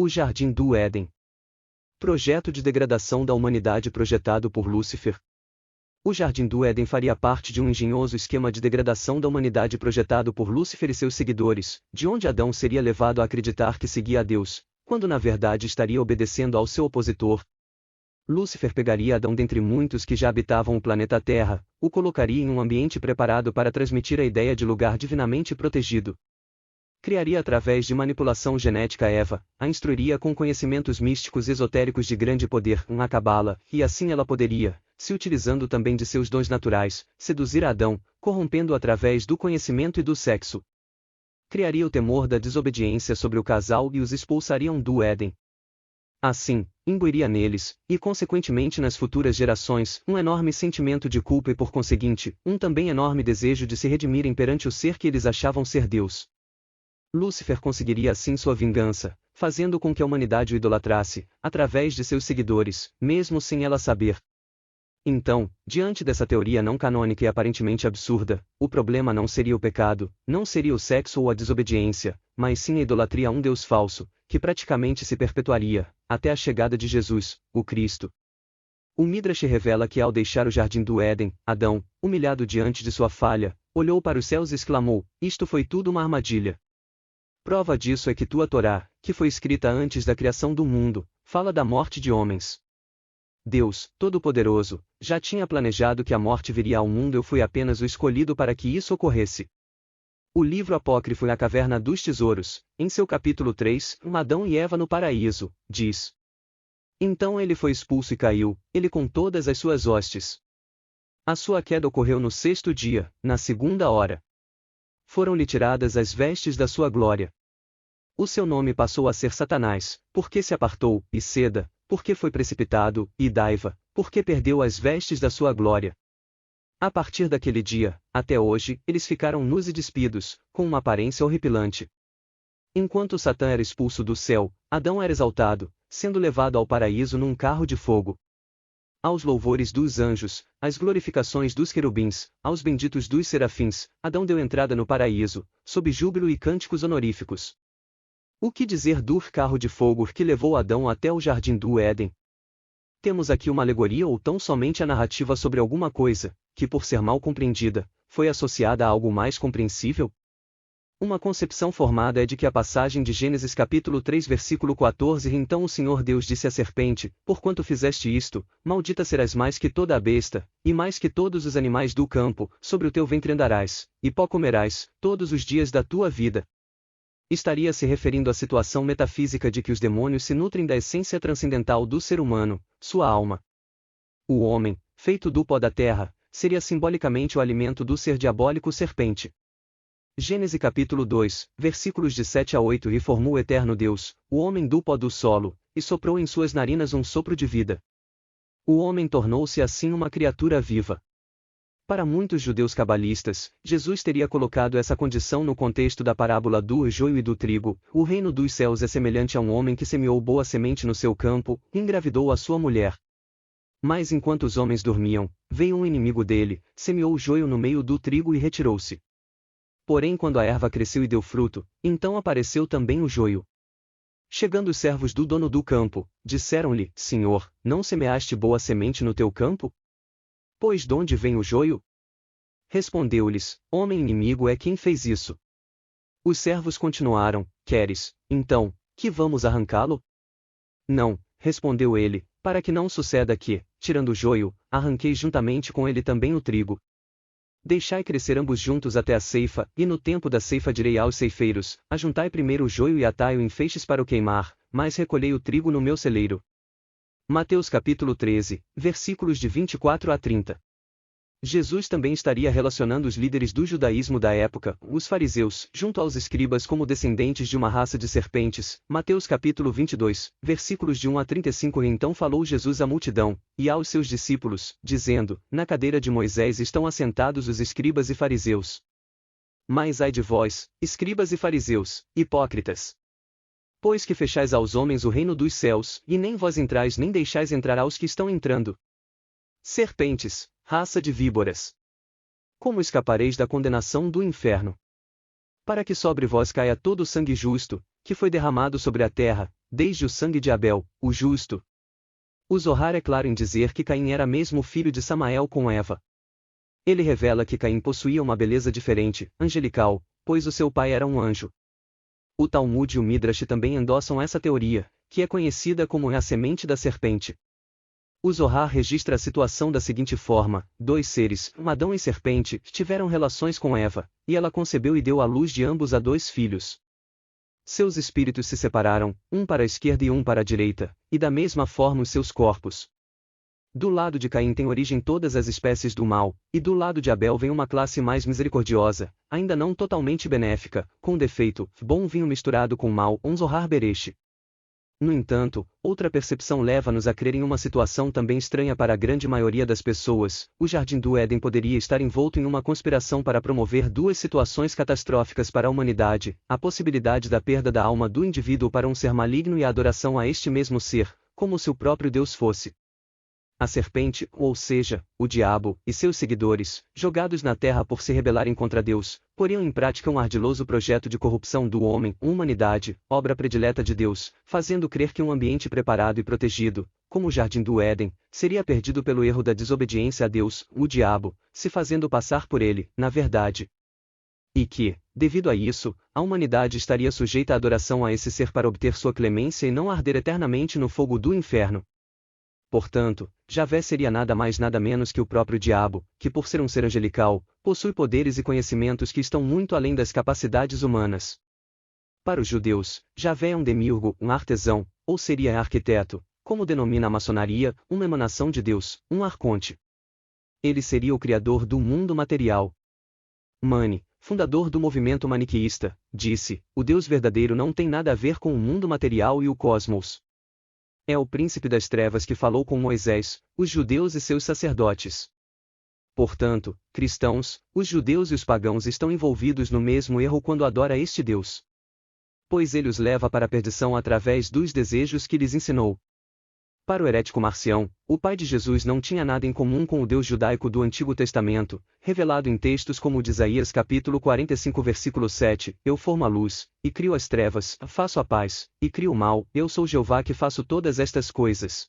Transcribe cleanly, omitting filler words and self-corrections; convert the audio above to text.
O Jardim do Éden. Projeto de degradação da humanidade projetado por Lúcifer. O Jardim do Éden faria parte de um engenhoso esquema de degradação da humanidade projetado por Lúcifer e seus seguidores, de onde Adão seria levado a acreditar que seguia a Deus, quando na verdade estaria obedecendo ao seu opositor. Lúcifer pegaria Adão dentre muitos que já habitavam o planeta Terra, o colocaria em um ambiente preparado para transmitir a ideia de lugar divinamente protegido. Criaria através de manipulação genética Eva, a instruiria com conhecimentos místicos esotéricos de grande poder, na Cabala, e assim ela poderia, se utilizando também de seus dons naturais, seduzir Adão, corrompendo-o através do conhecimento e do sexo. Criaria o temor da desobediência sobre o casal e os expulsariam do Éden. Assim, imbuiria neles, e consequentemente nas futuras gerações, um enorme sentimento de culpa e por conseguinte, um também enorme desejo de se redimirem perante o ser que eles achavam ser Deus. Lúcifer conseguiria assim sua vingança, fazendo com que a humanidade o idolatrasse, através de seus seguidores, mesmo sem ela saber. Então, diante dessa teoria não canônica e aparentemente absurda, o problema não seria o pecado, não seria o sexo ou a desobediência, mas sim a idolatria a um Deus falso, que praticamente se perpetuaria, até a chegada de Jesus, o Cristo. O Midrash revela que ao deixar o Jardim do Éden, Adão, humilhado diante de sua falha, olhou para os céus e exclamou: "Isto foi tudo uma armadilha." Prova disso é que tua Torá, que foi escrita antes da criação do mundo, fala da morte de homens. Deus, Todo-Poderoso, já tinha planejado que a morte viria ao mundo, eu fui apenas o escolhido para que isso ocorresse. O livro apócrifo A Caverna dos Tesouros, em seu capítulo 3, Adão e Eva no paraíso, diz: "Então ele foi expulso e caiu, ele com todas as suas hostes. A sua queda ocorreu no sexto dia, na segunda hora. Foram-lhe tiradas as vestes da sua glória. O seu nome passou a ser Satanás, porque se apartou, e Seda, porque foi precipitado, e Daiva, porque perdeu as vestes da sua glória. A partir daquele dia, até hoje, eles ficaram nus e despidos, com uma aparência horripilante. Enquanto Satã era expulso do céu, Adão era exaltado, sendo levado ao paraíso num carro de fogo. Aos louvores dos anjos, às glorificações dos querubins, aos benditos dos serafins, Adão deu entrada no paraíso, sob júbilo e cânticos honoríficos. O que dizer do carro de fogo que levou Adão até o Jardim do Éden? Temos aqui uma alegoria ou tão somente a narrativa sobre alguma coisa, que por ser mal compreendida, foi associada a algo mais compreensível? Uma concepção formada é de que a passagem de Gênesis capítulo 3 versículo 14: "Então o Senhor Deus disse à serpente, porquanto fizeste isto, maldita serás mais que toda a besta, e mais que todos os animais do campo, sobre o teu ventre andarás, e pó comerás, todos os dias da tua vida." Estaria se referindo à situação metafísica de que os demônios se nutrem da essência transcendental do ser humano, sua alma. O homem, feito do pó da terra, seria simbolicamente o alimento do ser diabólico serpente. Gênesis capítulo 2, versículos de 7 a 8: "E formou o eterno Deus, o homem do pó do solo, e soprou em suas narinas um sopro de vida. O homem tornou-se assim uma criatura viva." Para muitos judeus cabalistas, Jesus teria colocado essa condição no contexto da parábola do joio e do trigo. O reino dos céus é semelhante a um homem que semeou boa semente no seu campo, e engravidou a sua mulher. Mas enquanto os homens dormiam, veio um inimigo dele, semeou o joio no meio do trigo e retirou-se. Porém quando a erva cresceu e deu fruto, então apareceu também o joio. Chegando os servos do dono do campo, disseram-lhe: "Senhor, não semeaste boa semente no teu campo? Pois de onde vem o joio?" Respondeu-lhes: "Homem inimigo é quem fez isso." Os servos continuaram: "Queres, então, que vamos arrancá-lo?" "Não," respondeu ele, "para que não suceda que, tirando o joio, arranqueis juntamente com ele também o trigo. Deixai crescer ambos juntos até a ceifa, e no tempo da ceifa direi aos ceifeiros: ajuntai primeiro o joio e atai-o em feixes para o queimar, mas recolhei o trigo no meu celeiro." Mateus capítulo 13, versículos de 24 a 30. Jesus também estaria relacionando os líderes do judaísmo da época, os fariseus, junto aos escribas como descendentes de uma raça de serpentes. Mateus capítulo 22, versículos de 1 a 35. Então falou Jesus à multidão, e aos seus discípulos, dizendo: "Na cadeira de Moisés estão assentados os escribas e fariseus. Mas ai de vós, escribas e fariseus, hipócritas! Pois que fechais aos homens o reino dos céus, e nem vós entrais nem deixais entrar aos que estão entrando. Serpentes, raça de víboras! Como escapareis da condenação do inferno? Para que sobre vós caia todo o sangue justo, que foi derramado sobre a terra, desde o sangue de Abel, o justo. O Zohar é claro em dizer que Caim era mesmo filho de Samael com Eva. Ele revela que Caim possuía uma beleza diferente, angelical, pois o seu pai era um anjo. O Talmud e o Midrash também endossam essa teoria, que é conhecida como a semente da serpente. O Zohar registra a situação da seguinte forma: dois seres, Adão e serpente, tiveram relações com Eva, e ela concebeu e deu à luz de ambos a dois filhos. Seus espíritos se separaram, um para a esquerda e um para a direita, e da mesma forma os seus corpos. Do lado de Caim tem origem todas as espécies do mal, e do lado de Abel vem uma classe mais misericordiosa, ainda não totalmente benéfica, com defeito, bom vinho misturado com mal, um Zohar Beresh. No entanto, outra percepção leva-nos a crer em uma situação também estranha para a grande maioria das pessoas: o Jardim do Éden poderia estar envolto em uma conspiração para promover duas situações catastróficas para a humanidade: a possibilidade da perda da alma do indivíduo para um ser maligno e a adoração a este mesmo ser, como se o próprio Deus fosse. A serpente, ou seja, o diabo, e seus seguidores, jogados na terra por se rebelarem contra Deus, poriam em prática um ardiloso projeto de corrupção do homem, humanidade, obra predileta de Deus, fazendo crer que um ambiente preparado e protegido, como o Jardim do Éden, seria perdido pelo erro da desobediência a Deus, o diabo, se fazendo passar por ele, na verdade. E que, devido a isso, a humanidade estaria sujeita à adoração a esse ser para obter sua clemência e não arder eternamente no fogo do inferno. Portanto, Javé seria nada mais nada menos que o próprio diabo, que por ser um ser angelical, possui poderes e conhecimentos que estão muito além das capacidades humanas. Para os judeus, Javé é um demiurgo, um artesão, ou seria arquiteto, como denomina a maçonaria, uma emanação de Deus, um arconte. Ele seria o criador do mundo material. Mani, fundador do movimento maniqueísta, disse: o Deus verdadeiro não tem nada a ver com o mundo material e o cosmos. É o príncipe das trevas que falou com Moisés, os judeus e seus sacerdotes. Portanto, cristãos, os judeus e os pagãos estão envolvidos no mesmo erro quando adoram este Deus. Pois ele os leva para a perdição através dos desejos que lhes ensinou. Para o herético Marcião, o pai de Jesus não tinha nada em comum com o Deus judaico do Antigo Testamento, revelado em textos como o de Isaías capítulo 45 versículo 7, eu formo a luz, e crio as trevas, faço a paz, e crio o mal, eu sou Jeová que faço todas estas coisas.